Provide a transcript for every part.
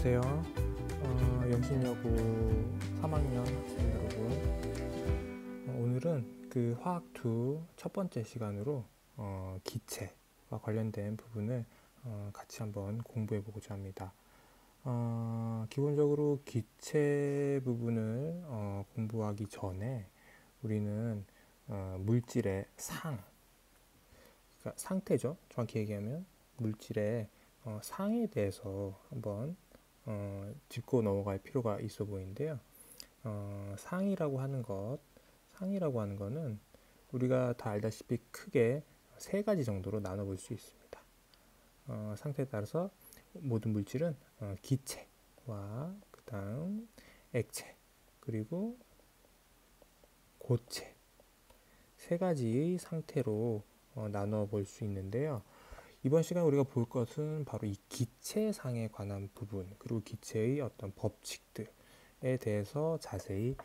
안녕하세요. 영신여고 3학년 학생 여러분. 오늘은 그 화학2 첫 번째 시간으로 기체와 관련된 부분을 같이 한번 공부해 보고자 합니다. 기본적으로 기체 부분을 공부하기 전에 우리는 물질의 그러니까 상태죠. 정확히 얘기하면 물질의 상에 대해서 한번 짚고 넘어갈 필요가 있어 보이는데요. 상이라고 하는 거는 우리가 다 알다시피 크게 세 가지 정도로 나눠볼 수 있습니다. 상태에 따라서 모든 물질은 기체와 그다음 액체 그리고 고체 세 가지의 상태로 나눠 볼 수 있는데요. 이번 시간 우리가 볼 것은 바로 이 기체상에 관한 부분 그리고 기체의 어떤 법칙들에 대해서 자세히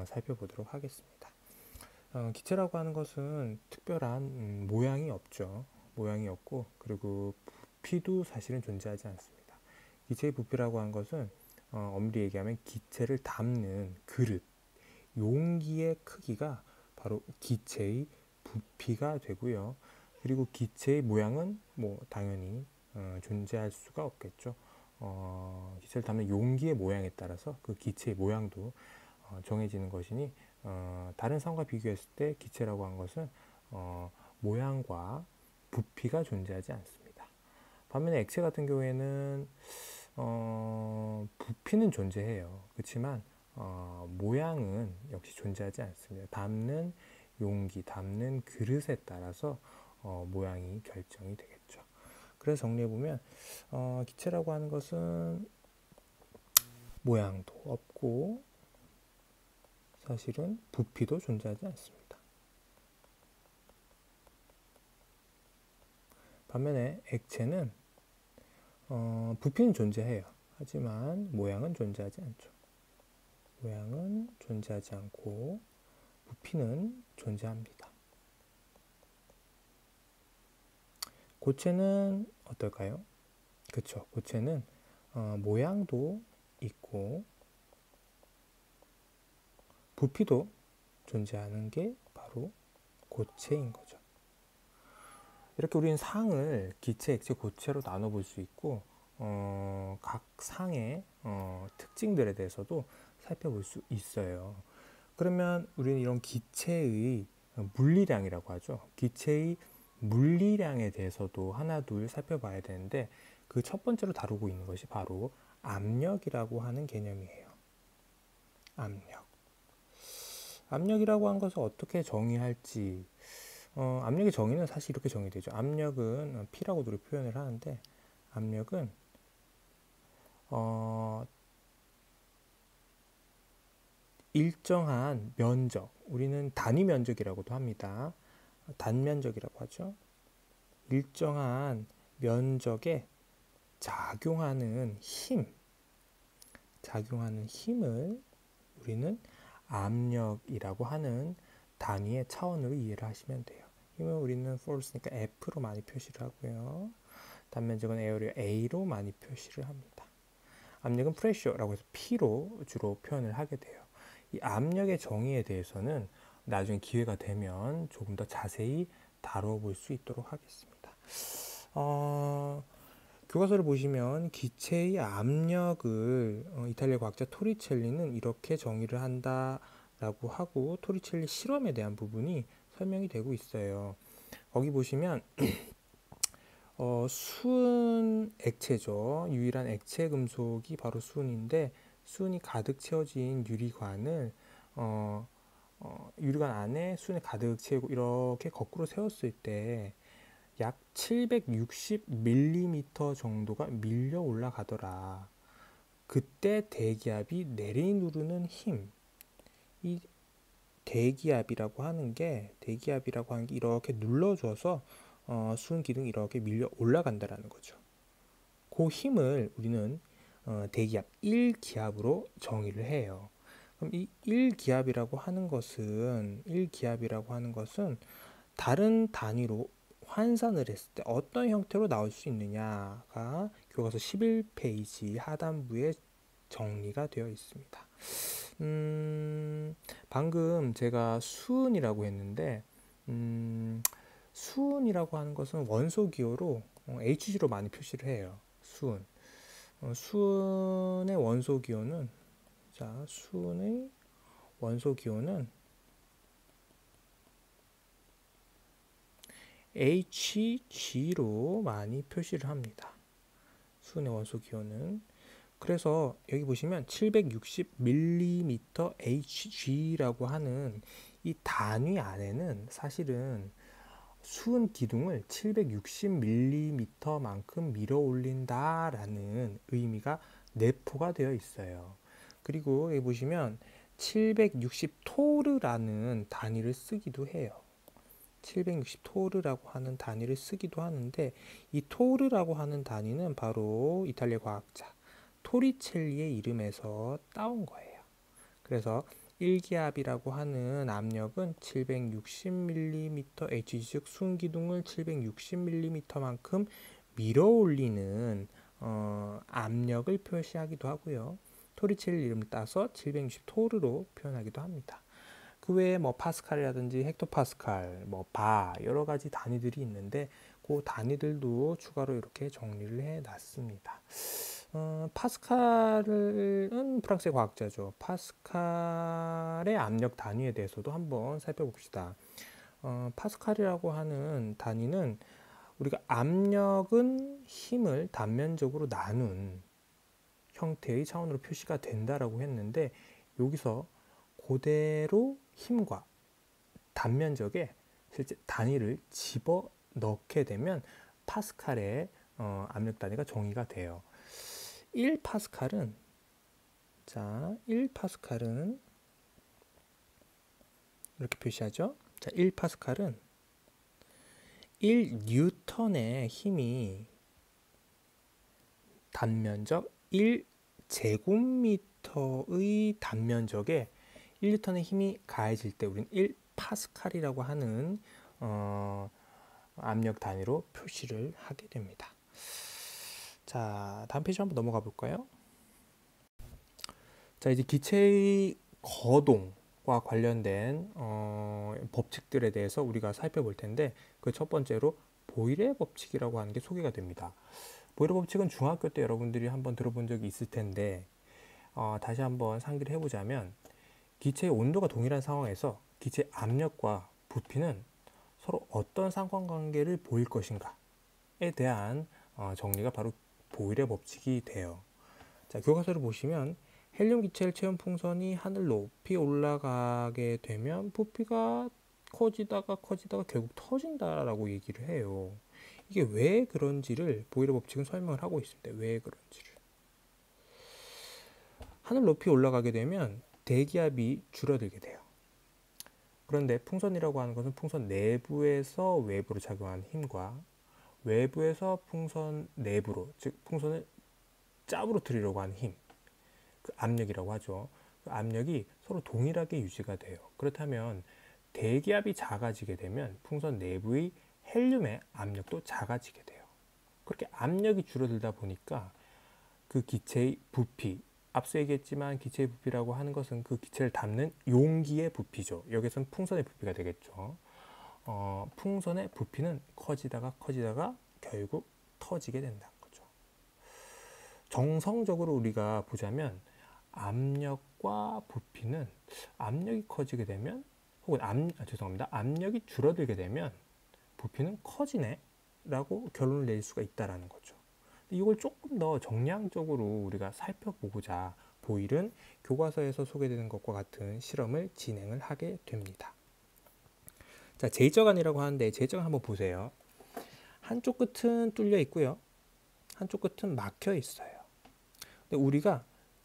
살펴보도록 하겠습니다. 기체라고 하는 것은 특별한 모양이 없죠. 모양이 없고 그리고 부피도 사실은 존재하지 않습니다. 기체의 부피라고 하는 것은 엄밀히 얘기하면 기체를 담는 그릇, 용기의 크기가 바로 기체의 부피가 되고요. 그리고 기체의 모양은 당연히 존재할 수가 없겠죠. 기체를 담는 용기의 모양에 따라서 그 기체의 모양도 정해지는 것이니 다른 상과 비교했을 때 기체라고 한 것은 모양과 부피가 존재하지 않습니다. 반면에 액체 같은 경우에는 부피는 존재해요. 그렇지만 모양은 역시 존재하지 않습니다. 담는 용기, 담는 그릇에 따라서 모양이 결정이 되겠죠. 그래서 정리해보면 기체라고 하는 것은 모양도 없고 사실은 부피도 존재하지 않습니다. 반면에 액체는 부피는 존재해요. 하지만 모양은 존재하지 않죠. 모양은 존재하지 않고 부피는 존재합니다. 고체는 어떨까요? 그쵸. 고체는 모양도 있고 부피도 존재하는 게 바로 고체인 거죠. 이렇게 우리는 상을 기체, 액체, 고체로 나눠볼 수 있고 각 상의 특징들에 대해서도 살펴볼 수 있어요. 그러면 우리는 이런 기체의 물리량이라고 하죠. 기체의 물리량에 대해서도 하나 둘 살펴봐야 되는데 그 첫 번째로 다루고 있는 것이 바로 압력이라고 하는 개념이에요. 압력이라고 하는 것을 어떻게 정의할지 압력의 정의는 사실 이렇게 정의되죠. 압력은 P라고도 우리 표현을 하는데 압력은 일정한 면적, 우리는 단위 면적이라고도 합니다. 단면적이라고 하죠. 일정한 면적에 작용하는 힘을 우리는 압력이라고 하는 단위의 차원으로 이해를 하시면 돼요. 힘은 우리는 force니까 F로 많이 표시를 하고요. 단면적은 에어리어 A로 많이 표시를 합니다. 압력은 pressure라고 해서 P로 주로 표현을 하게 돼요. 이 압력의 정의에 대해서는 나중에 기회가 되면 조금 더 자세히 다뤄볼 수 있도록 하겠습니다. 교과서를 보시면 기체의 압력을 이탈리아 과학자 토리첼리는 이렇게 정의를 한다라고 하고 토리첼리 실험에 대한 부분이 설명이 되고 있어요. 거기 보시면 수은 액체죠. 유일한 액체 금속이 바로 수은인데 수은이 가득 채워진 유리관을 유리관 안에 수은이 가득 채우고 이렇게 거꾸로 세웠을 때 약 760mm 정도가 밀려 올라가더라. 그때 대기압이 내리누르는 힘, 이 대기압이라고 하는 게 이렇게 눌러줘서 수은 기둥이 이렇게 밀려 올라간다라는 거죠. 그 힘을 우리는 대기압 1기압으로 정의를 해요. 그럼 이 1기압이라고 하는 것은 다른 단위로 환산을 했을 때 어떤 형태로 나올 수 있느냐가 교과서 11페이지 하단부에 정리가 되어 있습니다. 방금 제가 수은이라고 했는데 수은이라고 하는 것은 원소 기호로 HG로 많이 표시를 해요. 수은. 수은의 원소 기호는 수은의 원소 기호는 HG로 많이 표시를 합니다. 수은의 원소 기호는. 그래서 여기 보시면 760mm HG라고 하는 이 단위 안에는 사실은 수은 기둥을 760mm만큼 밀어 올린다라는 의미가 내포가 되어 있어요. 그리고 여기 보시면 760토르라는 단위를 쓰기도 해요. 760토르라고 하는 단위를 쓰기도 하는데, 이 토르라고 하는 단위는 바로 이탈리아 과학자 토리첼리의 이름에서 따온 거예요. 그래서 1기압이라고 하는 압력은 760mm Hg, 즉 수은기둥을 760mm만큼 밀어 올리는 압력을 표시하기도 하고요. 토리첼리 이름을 따서 760토르로 표현하기도 합니다. 그 외에 뭐 파스칼이라든지 헥토파스칼, 뭐 바, 여러 가지 단위들이 있는데 그 단위들도 추가로 이렇게 정리를 해 놨습니다. 파스칼은 프랑스의 과학자죠. 파스칼의 압력 단위에 대해서도 한번 살펴봅시다. 파스칼이라고 하는 단위는 우리가 압력은 힘을 단면적으로 나눈 형태의 차원으로 표시가 된다라고 했는데, 여기서 그대로 힘과 단면적에 실제 단위를 집어 넣게 되면 파스칼의 압력 단위가 정의가 돼요. 1파스칼은 1파스칼은 이렇게 표시하죠. 1파스칼은 1뉴턴의 힘이 단면적 1제곱미터의 단면적에 1뉴턴의 힘이 가해질 때 우리는 1파스칼이라고 하는 압력 단위로 표시를 하게 됩니다. 자, 다음 페이지 한번 넘어가 볼까요? 자, 이제 기체의 거동과 관련된 법칙들에 대해서 우리가 살펴볼 텐데, 그 첫 번째로 보일의 법칙이라고 하는 게 소개가 됩니다. 보일의 법칙은 중학교 때 여러분들이 한번 들어본 적이 있을 텐데, 다시 한번 상기를 해보자면, 기체의 온도가 동일한 상황에서 기체 압력과 부피는 서로 어떤 상관관계를 보일 것인가에 대한 정리가 바로 보일의 법칙이 돼요. 자, 교과서를 보시면 헬륨 기체를 채운 풍선이 하늘 높이 올라가게 되면 부피가 커지다가 결국 터진다라고 얘기를 해요. 이게 왜 그런지를 보일의 법칙은 설명을 하고 있습니다. 왜 그런지를. 하늘 높이 올라가게 되면 대기압이 줄어들게 돼요. 그런데 풍선이라고 하는 것은 풍선 내부에서 외부로 작용하는 힘과 외부에서 풍선 내부로, 즉 풍선을 짭으로 들이려고 하는 힘, 그 압력이라고 하죠. 그 압력이 서로 동일하게 유지가 돼요. 그렇다면 대기압이 작아지게 되면 풍선 내부의 헬륨의 압력도 작아지게 돼요. 그렇게 압력이 줄어들다 보니까 그 기체의 부피, 앞서 얘기했지만 기체의 부피라고 하는 것은 그 기체를 담는 용기의 부피죠. 여기서는 풍선의 부피가 되겠죠. 풍선의 부피는 커지다가 결국 터지게 된다는 거죠. 정성적으로 우리가 보자면 압력과 부피는 압력이 커지게 되면 혹은 압력이 줄어들게 되면 부피는 커지네 라고 결론을 낼 수가 있다라는 거죠. 이걸 조금 더 정량적으로 우리가 살펴보고자 보일은 교과서에서 소개되는 것과 같은 실험을 진행을 하게 됩니다. 자, 제이저관이라고 하는데 제이저관 한번 보세요. 한쪽 끝은 뚫려 있고요. 한쪽 끝은 막혀 있어요. 근데 우리가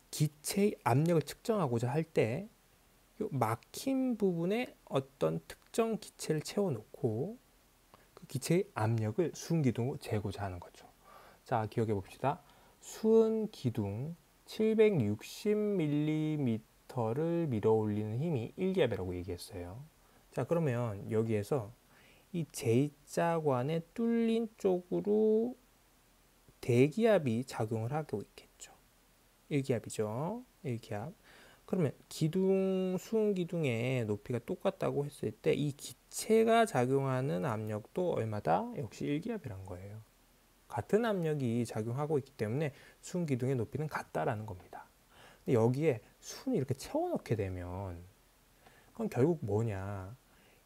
기체의 압력을 측정하고자 할 때 이 막힌 부분에 어떤 특정 기체를 채워놓고 그 기체의 압력을 수은 기둥으로 재고자 하는 거죠. 자, 기억해 봅시다. 수은 기둥 760mm를 밀어 올리는 힘이 1기압이라고 얘기했어요. 자, 그러면 여기에서 이 J자관의 뚫린 쪽으로 대기압이 작용을 하고 있겠죠. 일기압이죠. 일기압. 그러면 기둥, 수은 기둥의 높이가 똑같다고 했을 때 이 기체가 작용하는 압력도 얼마다? 역시 일기압이란 거예요. 같은 압력이 작용하고 있기 때문에 수은 기둥의 높이는 같다라는 겁니다. 근데 여기에 수은을 이렇게 채워넣게 되면 그건 결국 뭐냐?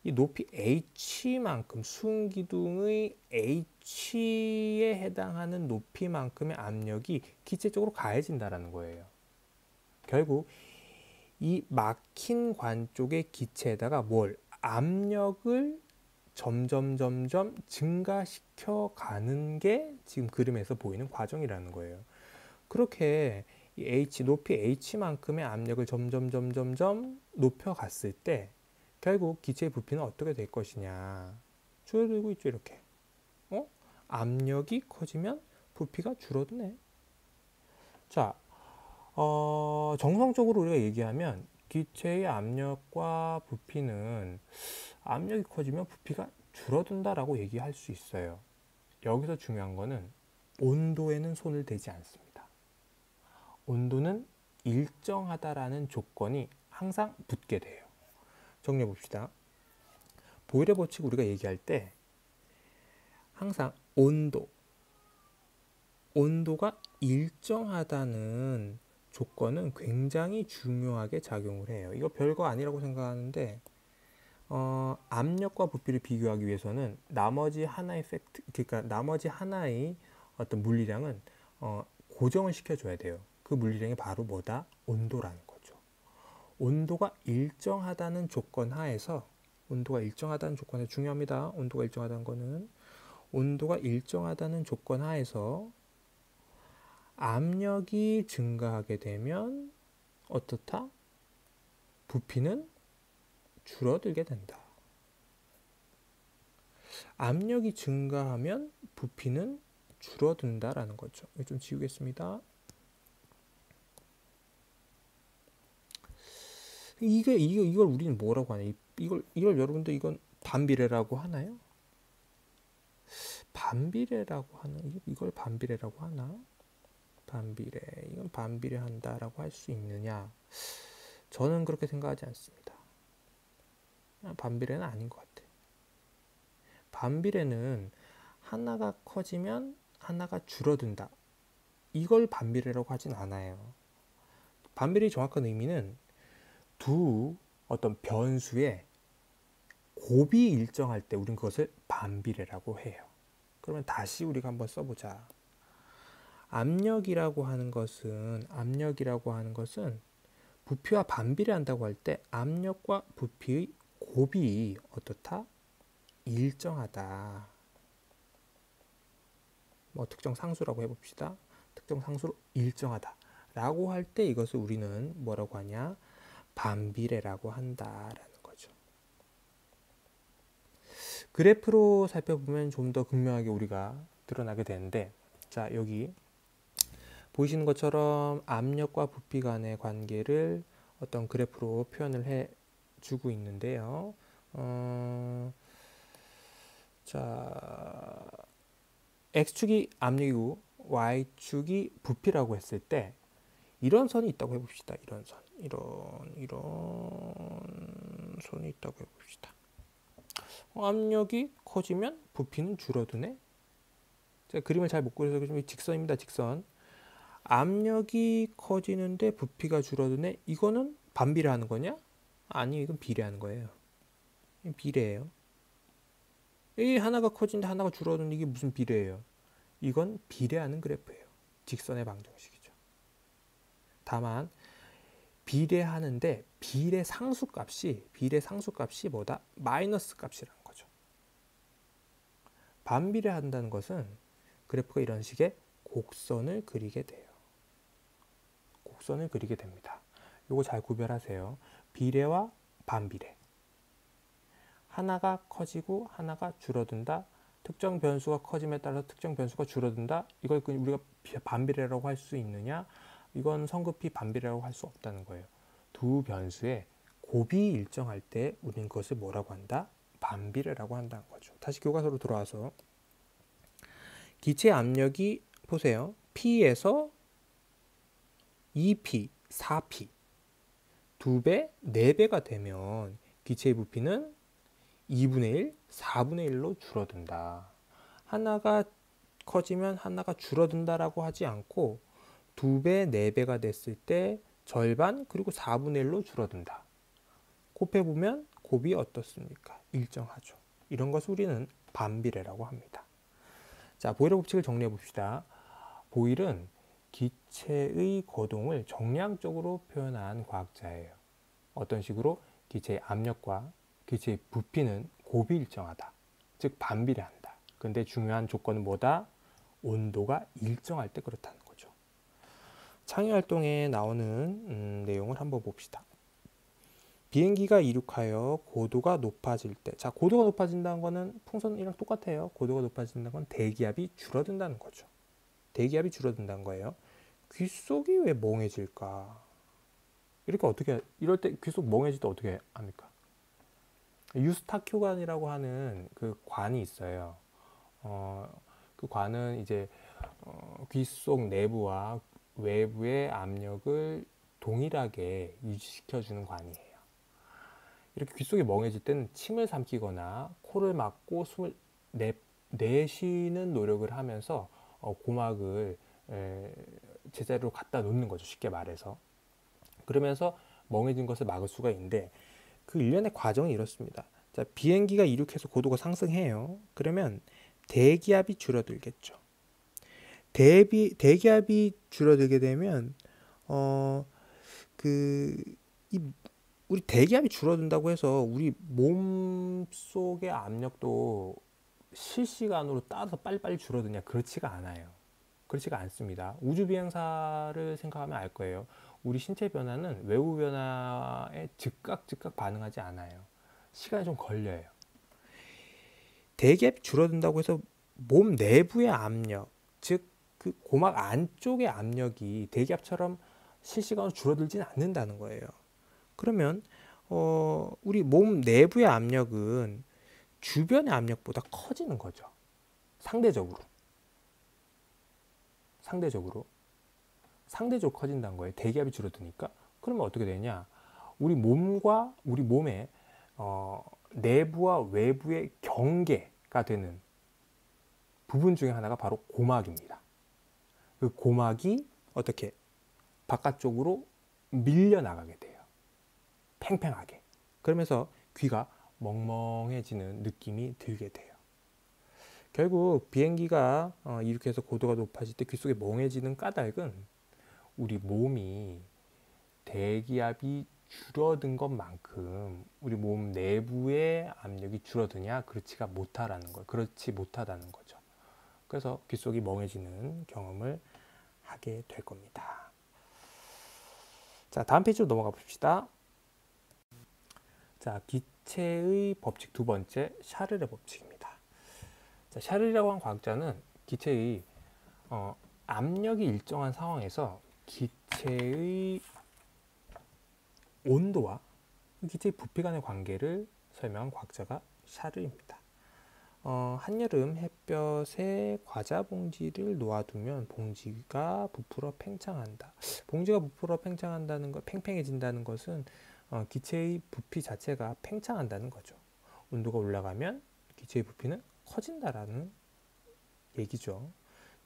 이 높이 h만큼 수은 기둥의 h에 해당하는 높이만큼의 압력이 기체 쪽으로 가해진다라는 거예요. 결국 이 막힌 관 쪽의 기체에다가 압력을 점점 증가시켜 가는 게 지금 그림에서 보이는 과정이라는 거예요. 그렇게 이 높이 h만큼의 압력을 점점 높여 갔을 때 결국 기체의 부피는 어떻게 될 것이냐. 줄어들고 있죠, 이렇게. 압력이 커지면 부피가 줄어드네. 자, 정성적으로 우리가 얘기하면 기체의 압력과 부피는 압력이 커지면 부피가 줄어든다라고 얘기할 수 있어요. 여기서 중요한 거는 온도에는 손을 대지 않습니다. 온도는 일정하다라는 조건이 항상 붙게 돼요. 정리해 봅시다. 보일러 법칙 우리가 얘기할 때 항상 온도가 일정하다는 조건은 굉장히 중요하게 작용을 해요. 이거 별거 아니라고 생각하는데 압력과 부피를 비교하기 위해서는 나머지 하나의 그러니까 나머지 하나의 어떤 물리량은 고정을 시켜줘야 돼요. 그 물리량이 바로 뭐다? 온도라는 거죠. 온도가 일정하다는 조건 하에서 중요합니다. 온도가 일정하다는 조건 하에서 압력이 증가하게 되면 어떻다? 부피는 줄어들게 된다. 압력이 증가하면 부피는 줄어든다라는 거죠. 이거 좀 지우겠습니다. 이걸 우리는 뭐라고 하냐? 이걸 여러분들 이건 반비례라고 하나요? 이걸 반비례라고 하나? 이건 반비례한다라고 할 수 있느냐? 저는 그렇게 생각하지 않습니다. 반비례는 아닌 것 같아. 반비례는 하나가 커지면 하나가 줄어든다. 이걸 반비례라고 하진 않아요. 반비례의 정확한 의미는 두 어떤 변수의 곱이 일정할 때 우린 그것을 반비례라고 해요. 그러면 다시 우리가 한번 써보자. 압력이라고 하는 것은 부피와 반비례한다고 할 때 압력과 부피의 곱이 어떻다? 일정하다. 특정 상수라고 해봅시다. 특정 상수로 일정하다 라고 할 때 이것을 우리는 뭐라고 하냐? 반비례라고 한다라는 거죠. 그래프로 살펴보면 좀 더 극명하게 우리가 드러나게 되는데, 자, 여기 보이시는 것처럼 압력과 부피 간의 관계를 어떤 그래프로 표현을 해 주고 있는데요. 자, X축이 압력이고 Y축이 부피라고 했을 때 이런 선이 있다고 해봅시다. 이런 선이 있다고 해봅시다. 압력이 커지면 부피는 줄어드네. 제가 그림을 잘 못 그려서 좀 직선입니다. 직선. 압력이 커지는데 부피가 줄어드네. 이거는 반비례하는 거냐? 아니, 이건 비례하는 거예요. 비례예요. 이 하나가 커지는데 하나가 줄어드는 이게 무슨 비례예요? 이건 비례하는 그래프예요. 직선의 방정식이죠. 다만 비례하는데 비례 상수값이 뭐다? 마이너스 값이라는 거죠. 반비례한다는 것은 그래프가 이런 식의 곡선을 그리게 돼요. 곡선을 그리게 됩니다. 요거 잘 구별하세요. 비례와 반비례. 하나가 커지고 하나가 줄어든다. 특정 변수가 커짐에 따라서 특정 변수가 줄어든다. 이걸 우리가 반비례라고 할 수 있느냐? 이건 성급히 반비례라고 할 수 없다는 거예요. 두 변수의 곱이 일정할 때 우리는 그것을 뭐라고 한다? 반비례라고 한다는 거죠. 다시 교과서로 돌아와서 기체 압력이 보세요. P에서 2P, 4P 2배, 4배가 되면 기체의 부피는 2분의 1, 4분의 1로 줄어든다. 하나가 커지면 하나가 줄어든다라고 하지 않고 2배, 4배가 됐을 때 절반 그리고 4분의 1로 줄어든다. 곱해보면 곱이 어떻습니까? 일정하죠. 이런 것을 우리는 반비례라고 합니다. 자, 보일러 법칙을 정리해 봅시다. 보일은 기체의 거동을 정량적으로 표현한 과학자예요. 어떤 식으로? 기체의 압력과 기체의 부피는 곱이 일정하다. 즉 반비례한다. 근데 중요한 조건은 뭐다? 온도가 일정할 때 그렇다는 거죠. 창의활동에 나오는 내용을 한번 봅시다. 비행기가 이륙하여 고도가 높아질 때, 자, 고도가 높아진다는 거는 풍선이랑 똑같아요. 고도가 높아진다는 건 대기압이 줄어든다는 거죠. 대기압이 줄어든다는 거예요. 귓속이 왜 멍해질까? 이럴 때 귓속 멍해질 때 어떻게 합니까? 유스타큐관이라고 하는 그 관이 있어요. 그 관은 이제 귓속 내부와 외부의 압력을 동일하게 유지시켜주는 관이에요. 이렇게 귓속이 멍해질 때는 침을 삼키거나 코를 막고 숨을 내쉬는 노력을 하면서 고막을 제자리로 갖다 놓는 거죠. 쉽게 말해서. 그러면서 멍해진 것을 막을 수가 있는데 그 일련의 과정이 이렇습니다. 자, 비행기가 이륙해서 고도가 상승해요. 그러면 대기압이 줄어들겠죠. 대기압이 줄어들게 되면 우리 대기압이 줄어든다고 해서 우리 몸 속의 압력도 실시간으로 따라서 빨리빨리 줄어드냐? 그렇지가 않아요. 그렇지가 않습니다. 우주 비행사를 생각하면 알 거예요. 우리 신체 변화는 외부 변화에 즉각 반응하지 않아요. 시간이 좀 걸려요. 대기압이 줄어든다고 해서 몸 내부의 압력, 즉 그 고막 안쪽의 압력이 대기압처럼 실시간으로 줄어들지는 않는다는 거예요. 그러면 우리 몸 내부의 압력은 주변의 압력보다 커지는 거죠. 상대적으로 커진다는 거예요. 대기압이 줄어드니까. 그러면 어떻게 되냐? 우리 몸의 내부와 외부의 경계가 되는 부분 중에 하나가 바로 고막입니다. 그 고막이 어떻게 바깥쪽으로 밀려나가게 돼요. 팽팽하게. 그러면서 귀가 멍멍해지는 느낌이 들게 돼요. 결국 비행기가 이렇게 해서 고도가 높아질 때 귓속에 멍해지는 까닭은 우리 몸이 대기압이 줄어든 것만큼 우리 몸 내부의 압력이 줄어드냐? 그렇지 못하다는 거죠. 그래서 귓속이 멍해지는 경험을 하게 될 겁니다. 자, 다음 페이지로 넘어가 봅시다. 자, 기체의 법칙 두 번째, 샤를의 법칙입니다. 자, 샤를이라고 하는 과학자는 기체의 압력이 일정한 상황에서 기체의 온도와 기체의 부피 간의 관계를 설명한 과학자가 샤를입니다. 한여름 햇볕에 과자 봉지를 놓아두면 봉지가 부풀어 팽창한다. 봉지가 부풀어 팽팽해진다는 것은 기체의 부피 자체가 팽창한다는 거죠. 온도가 올라가면 기체의 부피는 커진다라는 얘기죠.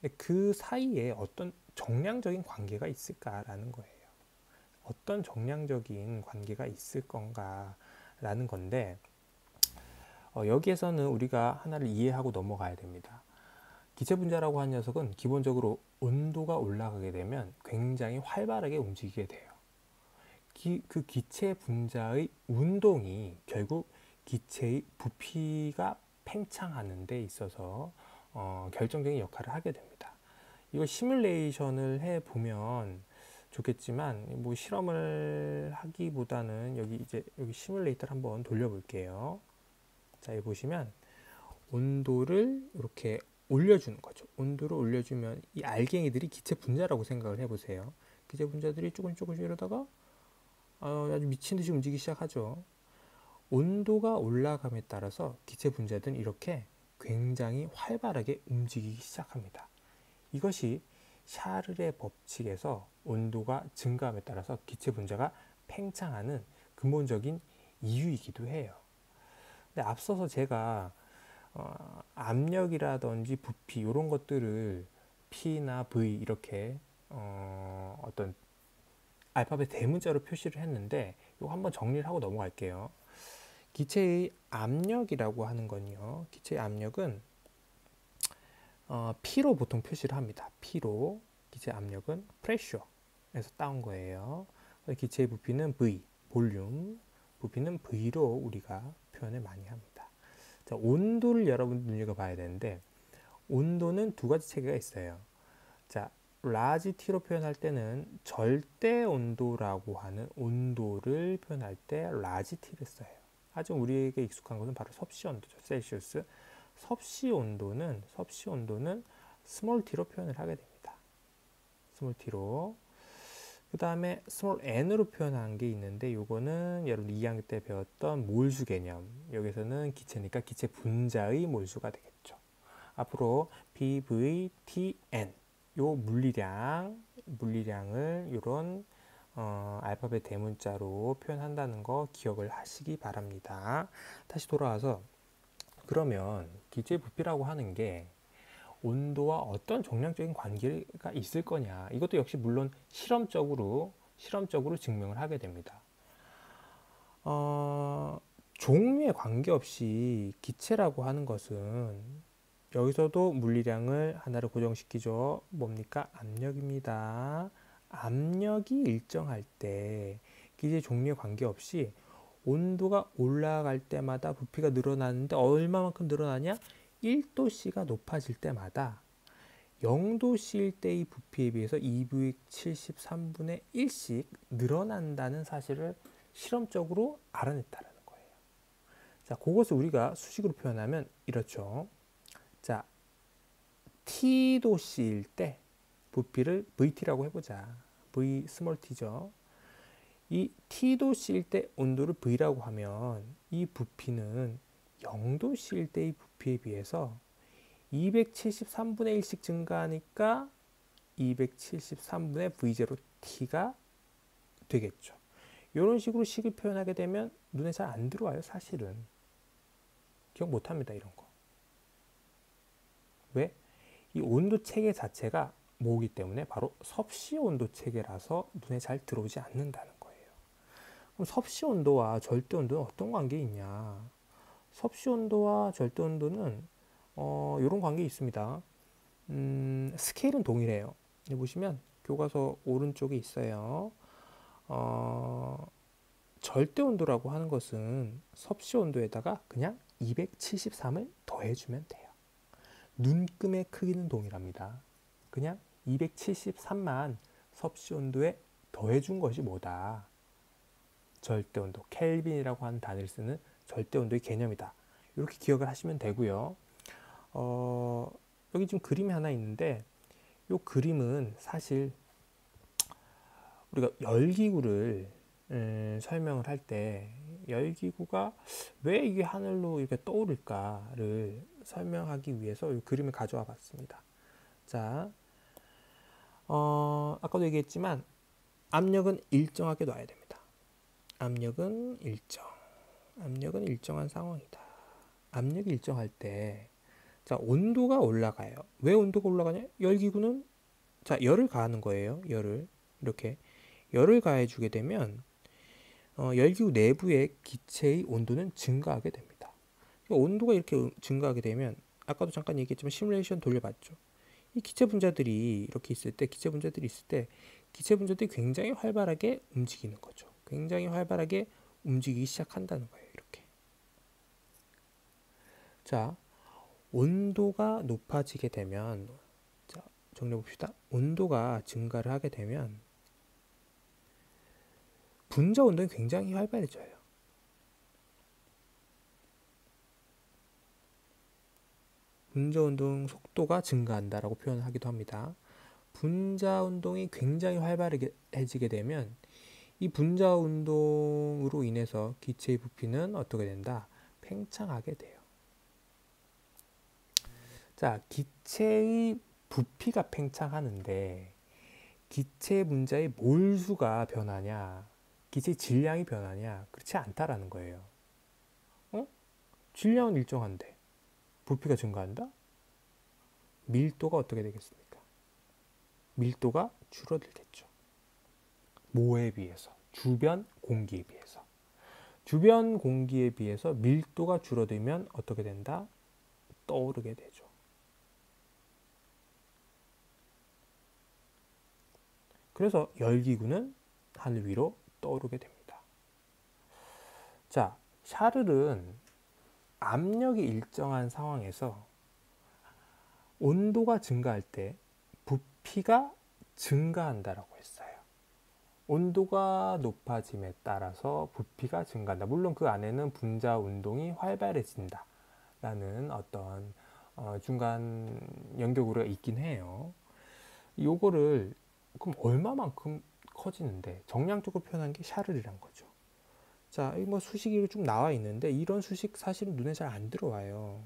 근데 그 사이에 어떤 정량적인 관계가 있을까라는 거예요. 어떤 정량적인 관계가 있을 건가라는 건데 여기에서는 우리가 하나를 이해하고 넘어가야 됩니다. 기체 분자라고 하는 녀석은 기본적으로 온도가 올라가게 되면 굉장히 활발하게 움직이게 돼요. 그 기체 분자의 운동이 결국 기체의 부피가 팽창하는 데 있어서 결정적인 역할을 하게 됩니다. 이걸 시뮬레이션을 해보면 좋겠지만 뭐 실험을 하기보다는 여기 시뮬레이터를 한번 돌려볼게요. 자, 여기 보시면 온도를 이렇게 올려주는 거죠. 온도를 올려주면 이 알갱이들이 기체 분자라고 생각을 해보세요. 기체 분자들이 조금씩 이러다가 아주 미친 듯이 움직이기 시작하죠. 온도가 올라감에 따라서 기체 분자들은 이렇게 굉장히 활발하게 움직이기 시작합니다. 이것이 샤를의 법칙에서 온도가 증가함에 따라서 기체 분자가 팽창하는 근본적인 이유이기도 해요. 근데 앞서서 제가 압력이라든지 부피 이런 것들을 P나 V 이렇게 어떤 알파벳 대문자로 표시를 했는데 이거 한번 정리를 하고 넘어갈게요. 기체의 압력이라고 하는 건요. 기체의 압력은 P로 보통 표시를 합니다. P로 기체의 압력은 pressure에서 따온 거예요. 기체의 부피는 V, 볼륨, 부피는 V로 우리가 표현을 많이 합니다. 자, 온도를 여러분 눈여겨봐야 되는데 온도는 두 가지 체계가 있어요. 자, 라지 T로 표현할 때는 절대 온도라고 하는 온도를 표현할 때 라지 T를 써요. 하지만 우리에게 익숙한 것은 바로 섭씨 온도죠. 셀시우스. 섭씨 온도는 스몰 t로 표현을 하게 됩니다. 스몰 t로. 그 다음에 스몰 n으로 표현한 게 있는데 요거는 여러분 2학년 때 배웠던 몰수 개념. 여기서는 기체니까 기체 분자의 몰수가 되겠죠. 앞으로 PV, TN 요 물리량을 요런 알파벳 대문자로 표현한다는 거 기억을 하시기 바랍니다. 다시 돌아와서 그러면 기체 부피라고 하는 게 온도와 어떤 정량적인 관계가 있을 거냐, 이것도 역시 물론 실험적으로 증명을 하게 됩니다. 종류에 관계없이 기체라고 하는 것은 여기서도 물리량을 하나를 고정시키죠. 뭡니까? 압력입니다. 압력이 일정할 때 기체 종류에 관계없이 온도가 올라갈 때마다 부피가 늘어나는데 얼마만큼 늘어나냐? 1도씨가 높아질 때마다 0도씨일 때의 부피에 비해서 273분의 1씩 늘어난다는 사실을 실험적으로 알아냈다는 거예요. 자, 그것을 우리가 수식으로 표현하면 이렇죠. 자, T도씨일 때 부피를 VT라고 해보자. V 스몰 t죠. 이 T도씨일 때 온도를 V라고 하면 이 부피는 0도씨일 때의 부피에 비해서 273분의 1씩 증가하니까 273분의 V0 T가 되겠죠. 이런 식으로 식을 표현하게 되면 눈에 잘 안 들어와요. 사실은. 기억 못합니다. 이런 거. 왜? 이 온도 체계 자체가 뭐기 때문에 바로 섭씨 온도 체계라서 눈에 잘 들어오지 않는다는 거예요. 그럼 섭씨 온도와 절대 온도는 어떤 관계가 있냐? 섭씨 온도와 절대 온도는 이런 관계 있습니다. 스케일은 동일해요. 여기 보시면 교과서 오른쪽에 있어요. 절대 온도라고 하는 것은 섭씨 온도에다가 그냥 273을 더해주면 돼요. 눈금의 크기는 동일합니다. 그냥 273만 섭씨 온도에 더해준 것이 뭐다? 절대 온도, 켈빈이라고 하는 단위를 쓰는 절대 온도의 개념이다. 이렇게 기억을 하시면 되고요. 여기 지금 그림이 하나 있는데 이 그림은 사실 우리가 열기구를 설명을 할 때 열기구가 왜 이게 하늘로 이렇게 떠오를까를 설명하기 위해서 이 그림을 가져와 봤습니다. 자, 아까도 얘기했지만 압력은 일정하게 놔야 됩니다. 압력은 일정한 상황이다. 압력이 일정할 때, 자, 온도가 올라가요. 왜 온도가 올라가냐? 열기구는, 자, 열을 가하는 거예요. 이렇게 열을 가해주게 되면 열기구 내부의 기체의 온도는 증가하게 됩니다. 온도가 이렇게 증가하게 되면 아까도 잠깐 얘기했지만 시뮬레이션 돌려봤죠. 이 기체 분자들이 이렇게 있을 때 기체 분자들이 굉장히 활발하게 움직이는 거죠. 굉장히 활발하게 움직이기 시작한다는 거예요. 이렇게. 자, 온도가 높아지게 되면, 자, 정리해 봅시다. 온도가 증가를 하게 되면 분자 운동이 굉장히 활발해져요. 분자 운동 속도가 증가한다라고 표현하기도 합니다. 분자 운동이 굉장히 활발해지게 되면 이 분자 운동으로 인해서 기체의 부피는 어떻게 된다? 팽창하게 돼요. 자, 기체의 부피가 팽창하는데 기체 분자의 몰수가 변하냐, 기체 질량이 변하냐? 그렇지 않다라는 거예요. 질량은 일정한데 부피가 증가한다? 밀도가 어떻게 되겠습니까? 밀도가 줄어들겠죠. 뭐에 비해서? 주변 공기에 비해서. 주변 공기에 비해서 밀도가 줄어들면 어떻게 된다? 떠오르게 되죠. 그래서 열기구는 하늘 위로 떠오르게 됩니다. 자, 샤를은 압력이 일정한 상황에서 온도가 증가할 때 부피가 증가한다라고 했어요. 온도가 높아짐에 따라서 부피가 증가한다. 물론 그 안에는 분자 운동이 활발해진다 라는 어떤 중간 연결고리가 있긴 해요. 요거를 그럼 얼마만큼 커지는데 정량적으로 표현한 게 샤를이란 거죠. 자, 이 뭐 수식이 좀 나와 있는데 이런 수식 사실은 눈에 잘 안 들어와요.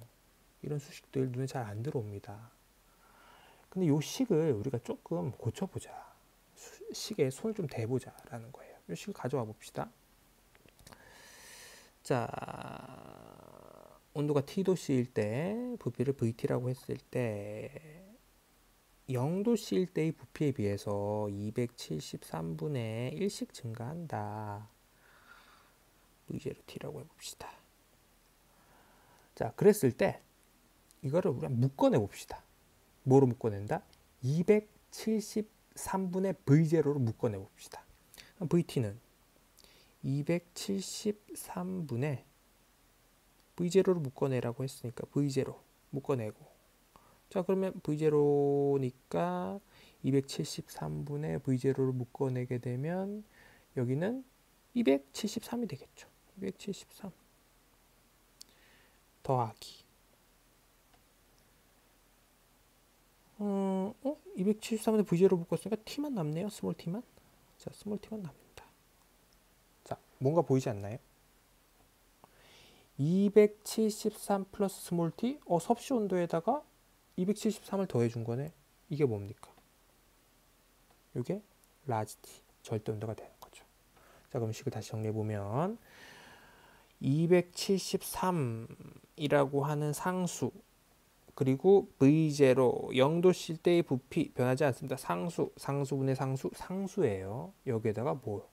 이런 수식들 눈에 잘 안 들어옵니다. 근데 요 식을 우리가 조금 고쳐보자. 식에 손을 좀 대보자 라는 거예요. 요 식을 가져와 봅시다. 자, 온도가 T도씨일 때 부피를 VT라고 했을 때 0도씨일 때의 부피에 비해서 273분의 1씩 증가한다. V0T라고 해봅시다. 자, 그랬을 때 이거를 우리가 묶어내 봅시다. 뭐로 묶어낸다? 273분의 V0로 묶어내 봅시다. VT는 273분의 V0로 묶어내라고 했으니까 V0 묶어내고, 자 그러면 V0니까 273분의 V0로 묶어내게 되면 여기는 273이 되겠죠. 273 더하기 273분의 V0로 묶었으니까 T만 남네요. 스몰 T만. 자, 스몰 T만 납니다. 자, 뭔가 보이지 않나요? 273 플러스 스몰 T, 섭씨 온도에다가 273을 더해준 거네. 이게 뭡니까? 이게 라지 T, 절대 온도가 되는 거죠. 자, 그럼 식을 다시 정리해보면 273이라고 하는 상수, 그리고 V0, 0도씨 때의 부피 변하지 않습니다. 상수분의 상수예요. 여기에다가 뭐?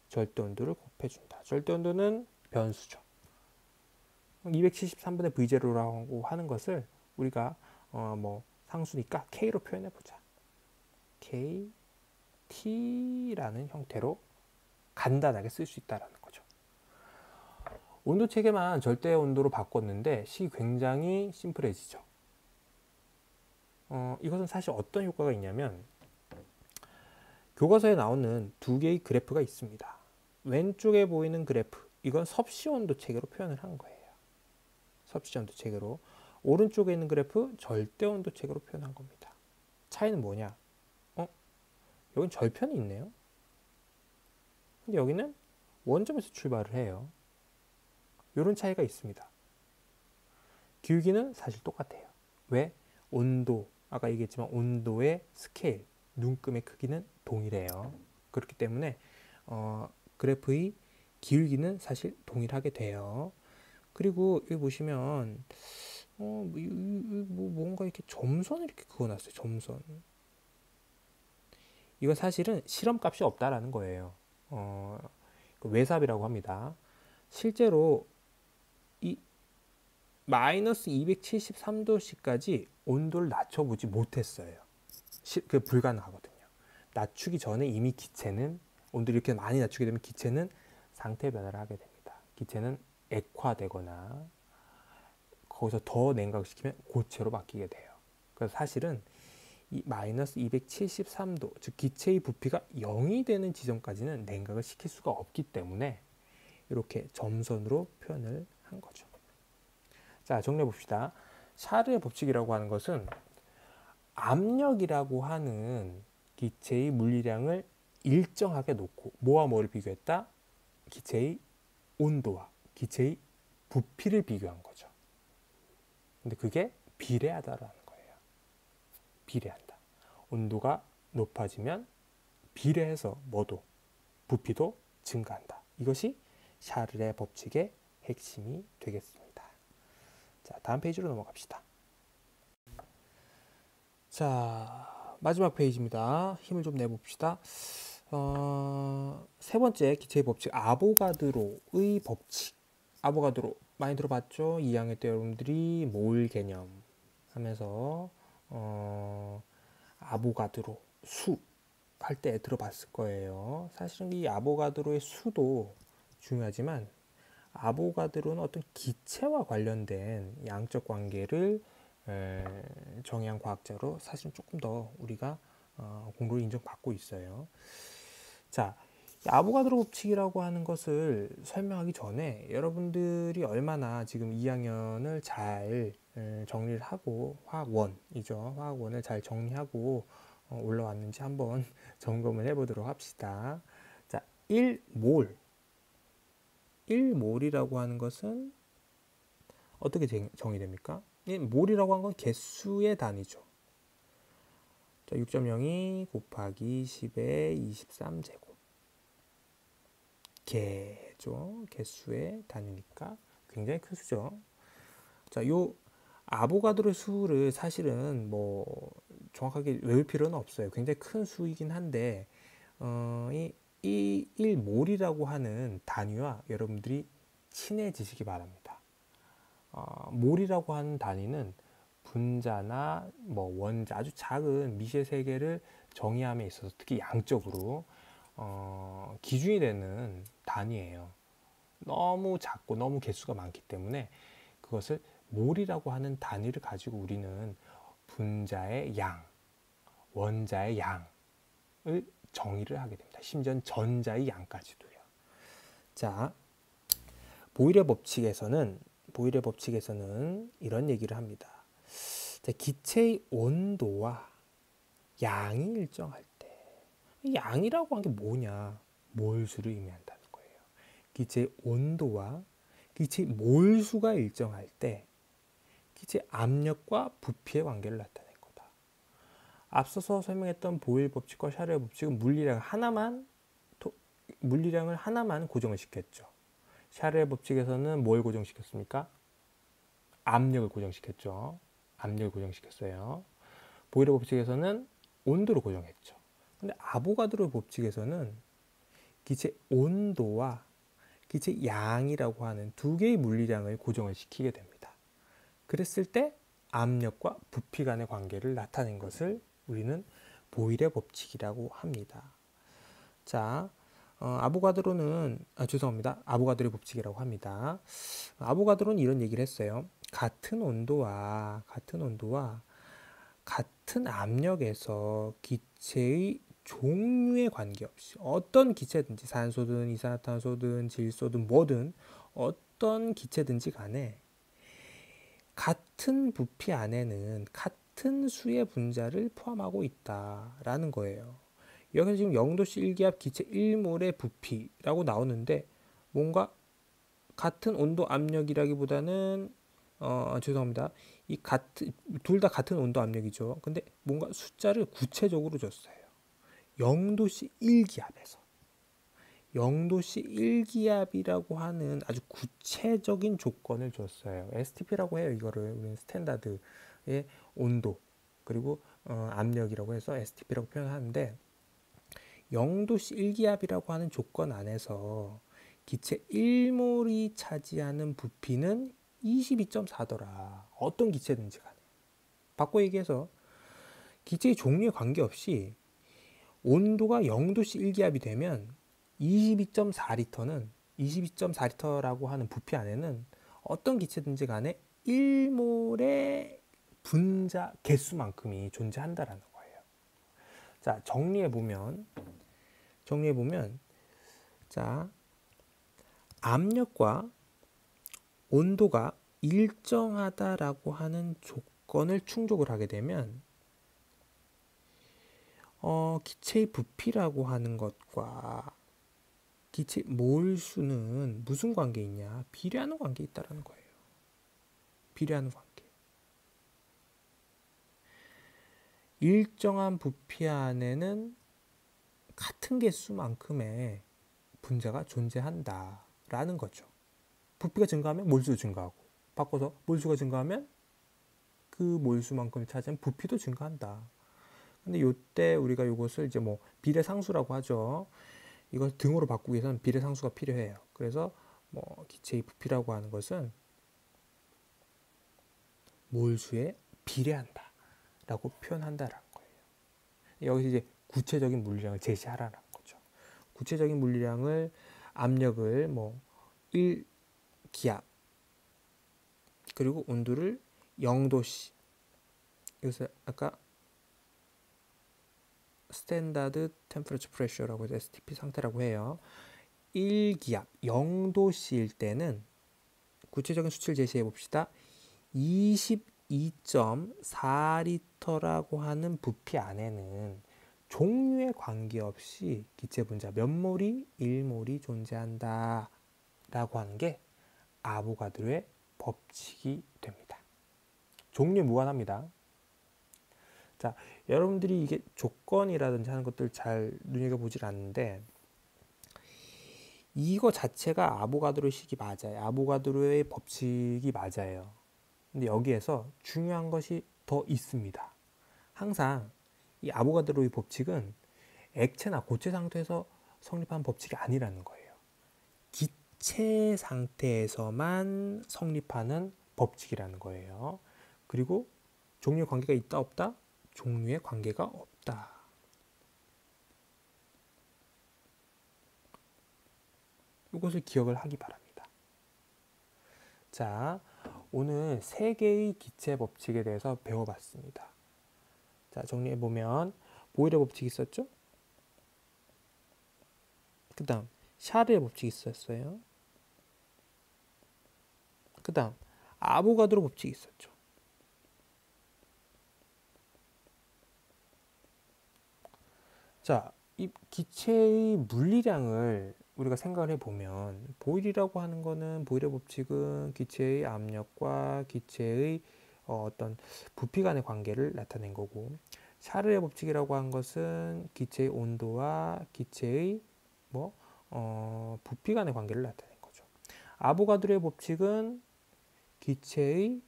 절대 온도를 곱해준다. 절대 온도는 변수죠. 273분의 V0라고 하는 것을 우리가 뭐 상수니까 K로 표현해보자. KT라는 형태로 간단하게 쓸 수 있다는 거죠. 온도 체계만 절대 온도로 바꿨는데 식이 굉장히 심플해지죠. 이것은 사실 어떤 효과가 있냐면 교과서에 나오는 두 개의 그래프가 있습니다. 왼쪽에 보이는 그래프, 이건 섭씨 온도 체계로 표현을 한 거예요. 섭씨 온도 체계로. 오른쪽에 있는 그래프 절대 온도 체계로 표현한 겁니다. 차이는 뭐냐? 여긴 절편이 있네요. 근데 여기는 원점에서 출발을 해요. 이런 차이가 있습니다. 기울기는 사실 똑같아요. 왜? 온도, 아까 얘기했지만 온도의 스케일, 눈금의 크기는 동일해요. 그렇기 때문에 그래프의 기울기는 사실 동일하게 돼요. 그리고 여기 보시면 뭔가 이렇게 점선을 이렇게 그어놨어요. 점선. 이건 사실은 실험값이 없다라는 거예요. 외삽이라고 합니다. 실제로 이 마이너스 273도씨까지 온도를 낮춰보지 못했어요. 그 불가능하거든요. 낮추기 전에 이미 기체는 온도를 이렇게 많이 낮추게 되면 기체는 상태 변화를 하게 됩니다. 기체는 액화되거나 거기서 더 냉각시키면 고체로 바뀌게 돼요. 그래서 사실은 이 마이너스 273도, 즉 기체의 부피가 0이 되는 지점까지는 냉각을 시킬 수가 없기 때문에 이렇게 점선으로 표현을 한 거죠. 자, 정리해 봅시다. 샤르의 법칙이라고 하는 것은 압력이라고 하는 기체의 물리량을 일정하게 놓고 뭐와 뭐를 비교했다? 기체의 온도와 기체의 부피를 비교한 거죠. 근데 그게 비례하다라는 거예요. 비례한다. 온도가 높아지면 비례해서 뭐도 부피도 증가한다. 이것이 샤를의 법칙의 핵심이 되겠습니다. 자, 다음 페이지로 넘어갑시다. 자, 마지막 페이지입니다. 힘을 좀 내봅시다. 세 번째 기체의 법칙, 아보가드로의 법칙. 아보가드로 많이 들어봤죠? 2학년 때 여러분들이 몰 개념 하면서 아보가드로 수 할 때 들어봤을 거예요. 사실은 이 아보가드로의 수도 중요하지만 아보가드로는 어떤 기체와 관련된 양적 관계를 정의한 과학자로 사실은 조금 더 우리가 공로를 인정받고 있어요. 자, 아보가드로 법칙이라고 하는 것을 설명하기 전에 여러분들이 얼마나 지금 2학년을 잘 정리를 하고 화학원이죠. 화학원을 잘 정리하고 올라왔는지 한번 점검을 해보도록 합시다. 자, 1몰. 1몰이라고 하는 것은 어떻게 정의됩니까? 1몰이라고 하는 건 개수의 단위죠. 자, 6.02 곱하기 10의 23제곱. 개죠. 개수의 단위니까 굉장히 큰 수죠. 자, 요 아보가드로 수를 사실은 뭐 정확하게 외울 필요는 없어요. 굉장히 큰 수이긴 한데 이 1몰이라고 하는 단위와 여러분들이 친해지시기 바랍니다. 몰이라고 하는 단위는 분자나 뭐 원자, 아주 작은 미시의 세계를 정의함에 있어서 특히 양적으로 기준이 되는 단위예요. 너무 작고 너무 개수가 많기 때문에 그것을 몰이라고 하는 단위를 가지고 우리는 분자의 양, 원자의 양을 정의를 하게 됩니다. 심지어 전자의 양까지도요. 자, 보일의 법칙에서는 이런 얘기를 합니다. 자, 기체의 온도와 양이 일정할 때, 양이라고 하는 게 뭐냐? 몰수를 의미한다는 거예요. 기체의 온도와 기체의 몰수가 일정할 때 기체의 압력과 부피의 관계를 나타낼 거다. 앞서서 설명했던 보일 법칙과 샤르의 법칙은 물리량을 하나만 고정을 시켰죠. 샤르의 법칙에서는 뭘 고정시켰습니까? 압력을 고정시켰죠. 압력을 고정시켰어요. 보일의 법칙에서는 온도를 고정했죠. 근데 아보가드로 법칙에서는 기체 온도와 기체 양이라고 하는 두 개의 물리량을 고정을 시키게 됩니다. 그랬을 때 압력과 부피 간의 관계를 나타낸 것을 우리는 보일의 법칙이라고 합니다. 자, 아보가드로의 법칙이라고 합니다. 아보가드로는 이런 얘기를 했어요. 같은 온도와 같은 압력에서 기체의 종류에 관계없이 어떤 기체든지 산소든 이산화탄소든 질소든 뭐든 어떤 기체든지 간에 같은 부피 안에는 같은 수의 분자를 포함하고 있다라는 거예요. 여기서 지금 0도씨 1기압 기체 1몰의 부피라고 나오는데 뭔가 같은 온도 압력이라기보다는 둘 다 같은 온도 압력이죠. 근데 뭔가 숫자를 구체적으로 줬어요. 0도씨 1기압에서 0도씨 1기압이라고 하는 아주 구체적인 조건을 줬어요. STP라고 해요. 이거를 우리는 스탠다드의 온도 그리고 압력이라고 해서 STP라고 표현하는데 0도씨 1기압이라고 하는 조건 안에서 기체 1몰이 차지하는 부피는 22.4더라. 어떤 기체든지 간에. 바꿔 얘기해서 기체의 종류에 관계없이 온도가 0도씨 1기압이 되면 22.4리터라고 하는 부피 안에는 어떤 기체든지 간에 1몰의 분자 개수만큼이 존재한다라는 거예요. 자, 정리해보면 자, 압력과 온도가 일정하다라고 하는 조건을 충족을 하게 되면 기체의 부피라고 하는 것과 기체 몰수는 무슨 관계 있냐? 비례하는 관계에 있다라는 거예요. 비례하는 관계. 일정한 부피 안에는 같은 개수만큼의 분자가 존재한다라는 거죠. 부피가 증가하면 몰수도 증가하고, 바꿔서 몰수가 증가하면 그 몰수만큼 차지한 부피도 증가한다. 근데 이때 우리가 이것을 이제 뭐 비례상수라고 하죠. 이걸 등으로 바꾸기 위해서는 비례상수가 필요해요. 그래서 뭐 기체의 부피라고 하는 것은 몰수에 비례한다라고 표현한다라는 거예요. 여기서 이제 구체적인 물리량을 제시하라는 거죠. 구체적인 물리량을 압력을 뭐 1기압 그리고 온도를 0도씨. 이것을 아까 스탠다드 템퍼러처 프레셔라고 해서 STP 상태라고 해요. 1기압 0도씨일 때는 구체적인 수치를 제시해 봅시다. 22.4리터라고 하는 부피 안에는 종류에 관계없이 기체 분자 몇 몰이 1몰이 존재한다 라고 하는 게 아보가드로의 법칙이 됩니다. 종류에 무관합니다. 자, 여러분들이 이게 조건이라든지 하는 것들 잘 눈여겨보질 않는데 이거 자체가 아보가드로의 식이 맞아요. 아보가드로의 법칙이 맞아요. 근데 여기에서 중요한 것이 더 있습니다. 항상 이 아보가드로의 법칙은 액체나 고체 상태에서 성립한 법칙이 아니라는 거예요. 기체 상태에서만 성립하는 법칙이라는 거예요. 그리고 종류의 관계가 있다 없다? 종류의 관계가 없다. 이것을 기억을 하기 바랍니다. 자, 오늘 3개의 기체 법칙에 대해서 배워봤습니다. 자, 정리해보면 보일의 법칙이 있었죠? 그 다음 샤르의 법칙이 있었어요. 그 다음 아보가드로 법칙이 있었죠. 자, 이 기체의 물리량을 우리가 생각을 해보면 보일이라고 하는 거는 보일의 법칙은 기체의 압력과 기체의 어떤 부피 간의 관계를 나타낸 거고 샤르의 법칙이라고 하는 것은 기체의 온도와 기체의 부피 간의 관계를 나타낸 거죠. 아보가드로의 법칙은 기체의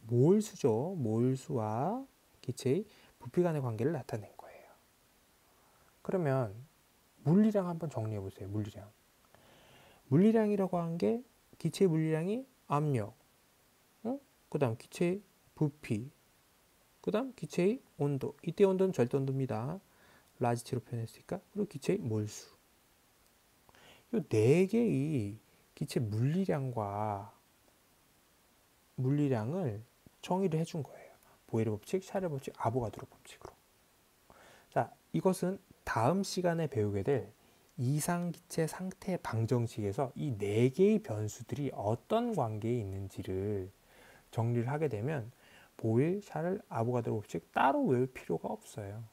몰수죠. 몰수와 기체의 부피 간의 관계를 나타낸 거예요. 그러면 물리량 한번 정리해 보세요. 물리량이라고 한 게 기체의 물리량이 압력, 그 다음 기체의 부피, 그 다음 기체의 온도. 이때 온도는 절대 온도입니다. 라지티로 표현했으니까. 그리고 기체의 몰수. 이 4개의 기체 물리량과 물리량을 정의를 해준 거예요. 보일의 법칙, 샤르의 법칙, 아보가드로 법칙으로. 자, 이것은 다음 시간에 배우게 될 이상기체 상태 방정식에서 이 4개의 변수들이 어떤 관계에 있는지를 정리를 하게 되면 보일, 샤를, 아보가드로 법칙 따로 외울 필요가 없어요.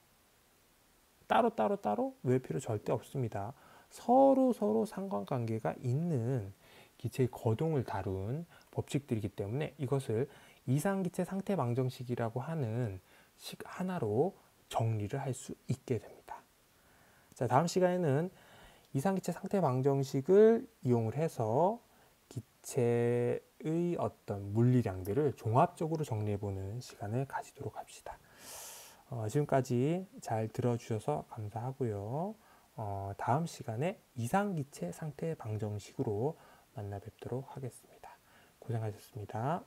따로 외울 필요 절대 없습니다. 서로 상관관계가 있는 기체의 거동을 다룬 법칙들이기 때문에 이것을 이상기체 상태 방정식이라고 하는 식 하나로 정리를 할 수 있게 됩니다. 자, 다음 시간에는 이상기체 상태 방정식을 이용을 해서 기체의 어떤 물리량들을 종합적으로 정리해보는 시간을 가지도록 합시다. 지금까지 잘 들어주셔서 감사하고요. 다음 시간에 이상기체 상태 방정식으로 만나 뵙도록 하겠습니다. 고생하셨습니다.